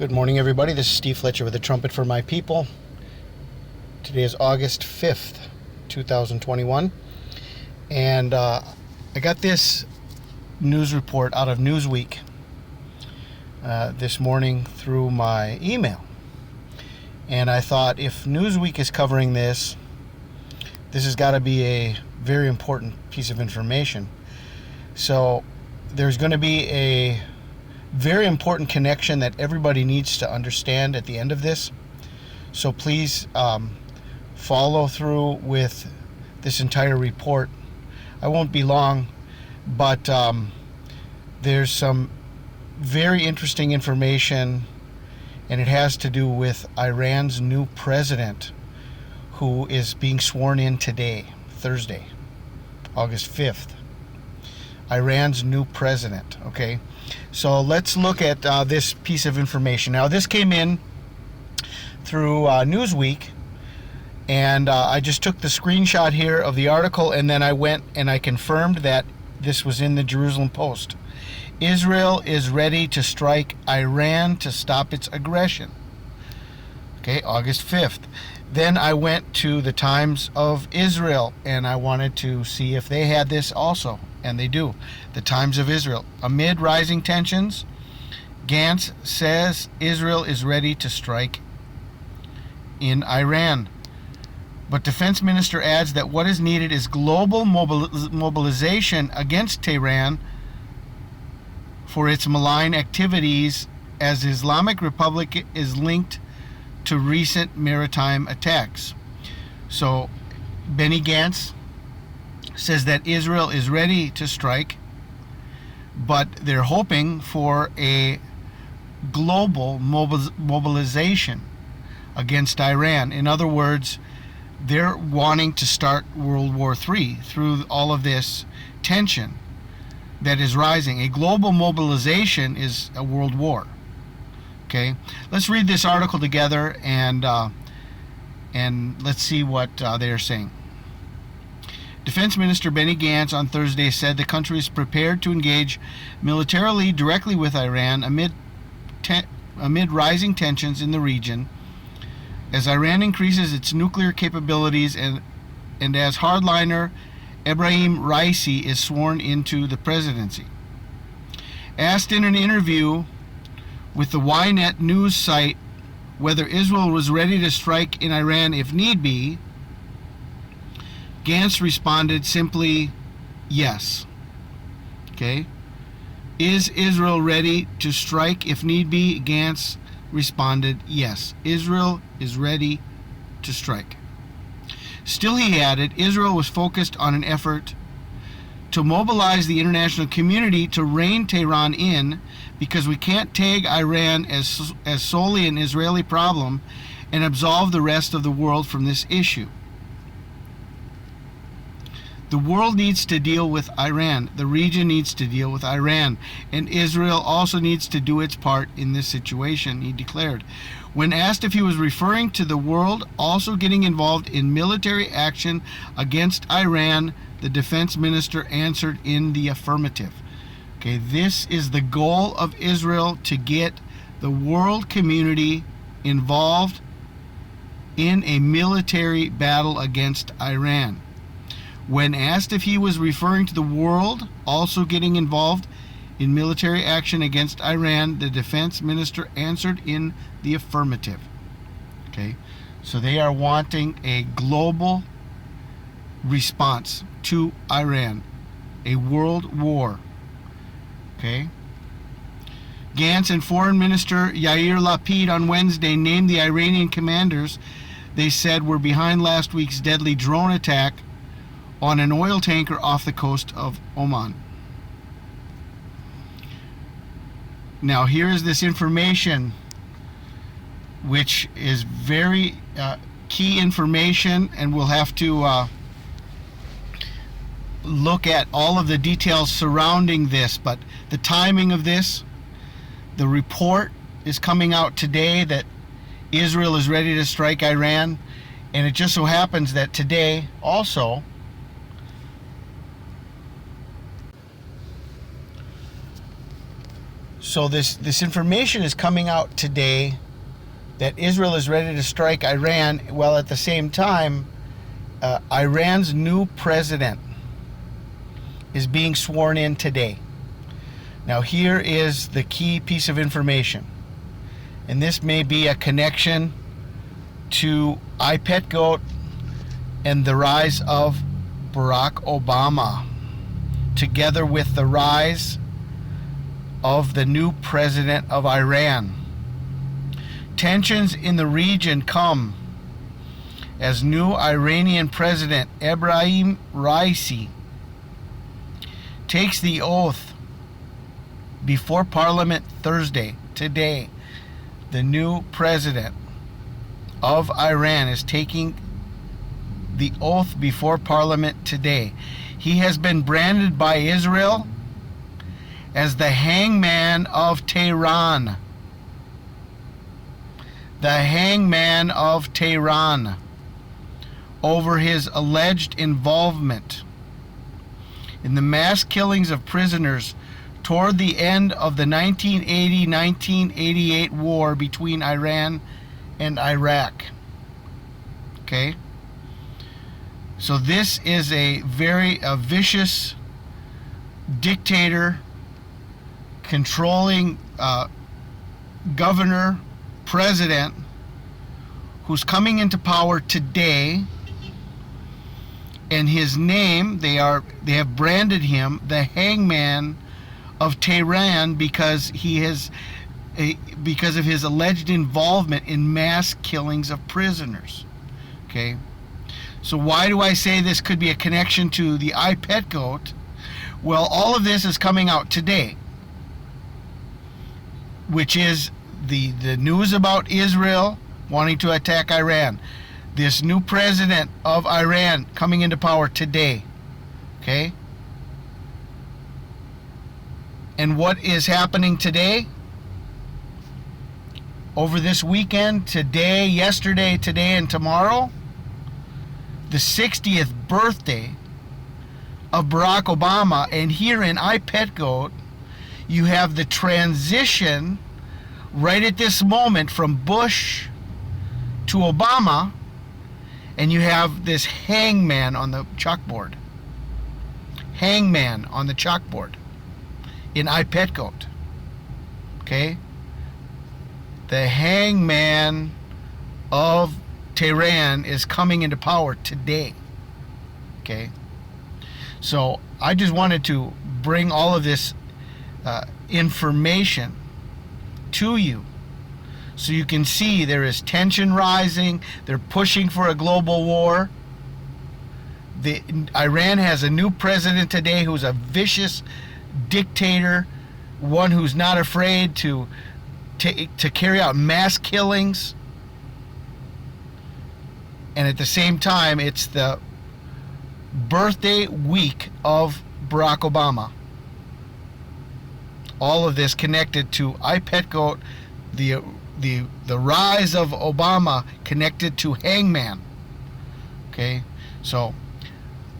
Good morning, everybody. This is Steve Fletcher with the Trumpet for My People. Today is August 5th, 2021. And I got this news report out of Newsweek this morning through my email. And I thought, if Newsweek is covering this, this has got to be a very important piece of information. So there's going to be a very important connection that everybody needs to understand at the end of this. So please follow through with this entire report. I won't be long, but there's some very interesting information, and it has to do with Iran's new president, who is being sworn in today, Thursday, August 5th. Iran's new president, okay? So let's look at this piece of information. Now, this came in through Newsweek, and I just took the screenshot here of the article, and then I went and I confirmed that this was in the Jerusalem Post. Israel is ready to strike Iran to stop its aggression. Okay, August 5th. Then I went to the Times of Israel, and I wanted to see if they had this also. And they do. The Times of Israel. Amid rising tensions, Gantz says Israel is ready to strike in Iran. But Defense Minister adds that what is needed is global mobilization against Tehran for its malign activities, as Islamic Republic is linked to recent maritime attacks. So Benny Gantz says that Israel is ready to strike, but they're hoping for a global mobilization against Iran. In other words, they're wanting to start World War III through all of this tension that is rising. A global mobilization is a world war. Okay, let's read this article together and let's see what they are saying. Defense Minister Benny Gantz on Thursday said the country is prepared to engage militarily directly with Iran amid rising tensions in the region, as Iran increases its nuclear capabilities and as hardliner Ebrahim Raisi is sworn into the presidency. Asked in an interview with the Ynet news site whether Israel was ready to strike in Iran if need be, Gantz responded simply, yes. Okay? Is Israel ready to strike if need be? Gantz responded, yes. Israel is ready to strike. Still, he added, Israel was focused on an effort to mobilize the international community to rein Tehran in, because we can't tag Iran as solely an Israeli problem and absolve the rest of the world from this issue. The world needs to deal with Iran. The region needs to deal with Iran. And Israel also needs to do its part in this situation, he declared. When asked if he was referring to the world also getting involved in military action against Iran, the defense minister answered in the affirmative. Okay, this is the goal of Israel, to get the world community involved in a military battle against Iran. When asked if he was referring to the world also getting involved in military action against Iran, the defense minister answered in the affirmative. Okay, so they are wanting a global response to Iran, a world war. Okay. Gantz and Foreign Minister Yair Lapid on Wednesday named the Iranian commanders they said were behind last week's deadly drone attack on an oil tanker off the coast of Oman. Now, here is this information, which is very key information, and we'll have to look at all of the details surrounding this. But the timing of this, the report is coming out today that Israel is ready to strike Iran, and it just so happens that today also So this information is coming out today that Israel is ready to strike Iran, while at the same time, Iran's new president is being sworn in today. Now here is the key piece of information, and this may be a connection to iPetGoat and the rise of Barack Obama, together with the rise of the new president of Iran. Tensions in the region come as new Iranian President Ebrahim Raisi takes the oath before Parliament Thursday. Today, the new president of Iran is taking the oath before Parliament today. He has been branded by Israel as the Hangman of Tehran. The Hangman of Tehran, over his alleged involvement in the mass killings of prisoners toward the end of the 1980-1988 war between Iran and Iraq. Okay? So this is a very vicious dictator, controlling governor, president, who's coming into power today, and his name, they have branded him the Hangman of Tehran because because of his alleged involvement in mass killings of prisoners. Okay, so why do I say this could be a connection to the iPetGoat? Well, all of this is coming out today, which is the news about Israel wanting to attack Iran. This new president of Iran coming into power today. Okay? And what is happening today? Over this weekend, today, yesterday, today, and tomorrow, the 60th birthday of Barack Obama. And here in iPetGoat, you have the transition right at this moment from Bush to Obama, and you have this hangman on the chalkboard. Hangman on the chalkboard in iPetGoat. Okay? The Hangman of Tehran is coming into power today. Okay? So I just wanted to bring all of this information to you, so you can see there is tension rising. They're pushing for a global war. Iran has a new president today who's a vicious dictator, one who's not afraid to carry out mass killings. And at the same time, it's the birthday week of Barack Obama. All of this connected to iPetGoat, the rise of Obama connected to Hangman. Okay, so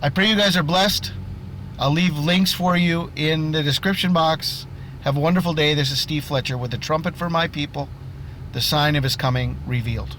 I pray you guys are blessed. I'll leave links for you in the description box. Have a wonderful day. This is Steve Fletcher with the trumpet for my people, the sign of his coming revealed.